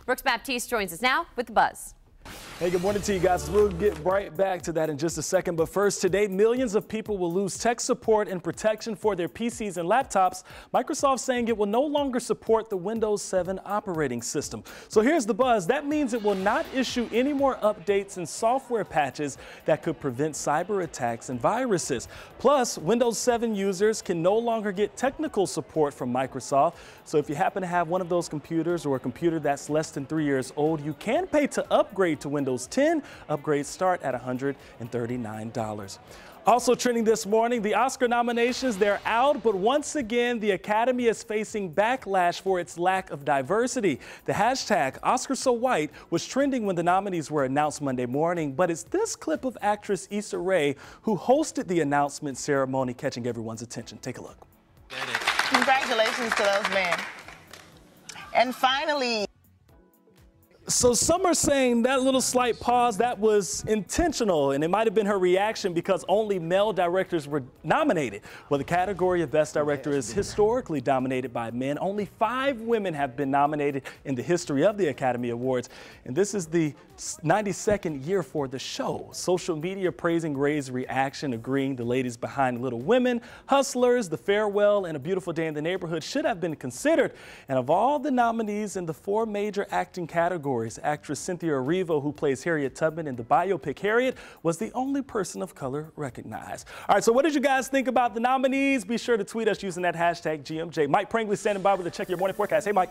Brooks Baptiste joins us now with the buzz. Hey, good morning to you guys. We'll get right back to that in just a second. But first, today, millions of people will lose tech support and protection for their PCs and laptops. Microsoft saying it will no longer support the Windows 7 operating system. So here's the buzz. That means it will not issue any more updates and software patches that could prevent cyber attacks and viruses. Plus, Windows 7 users can no longer get technical support from Microsoft. So if you happen to have one of those computers or a computer that's less than 3 years old, you can pay to upgrade to Windows 10. Upgrades start at $139. Also trending this morning, the Oscar nominations, they're out, but once again, the Academy is facing backlash for its lack of diversity. The hashtag #OscarsSoWhite was trending when the nominees were announced Monday morning, but it's this clip of actress Issa Rae who hosted the announcement ceremony catching everyone's attention. Take a look. Congratulations to those men. And finally, so some are saying that little slight pause, that was intentional, and it might have been her reaction because only male directors were nominated. Well, the category of Best Director is historically dominated by men. Only 5 women have been nominated in the history of the Academy Awards, and this is the 92nd year for the show. Social media praising Ray's reaction, agreeing the ladies behind Little Women, Hustlers, The Farewell, and A Beautiful Day in the Neighborhood should have been considered. And of all the nominees in the 4 major acting categories, actress Cynthia Erivo, who plays Harriet Tubman in the biopic Harriet, was the only person of color recognized. All right, so what did you guys think about the nominees? Be sure to tweet us using that hashtag GMJ. Mike Pringley standing by with a Check Your Morning forecast. Hey, Mike.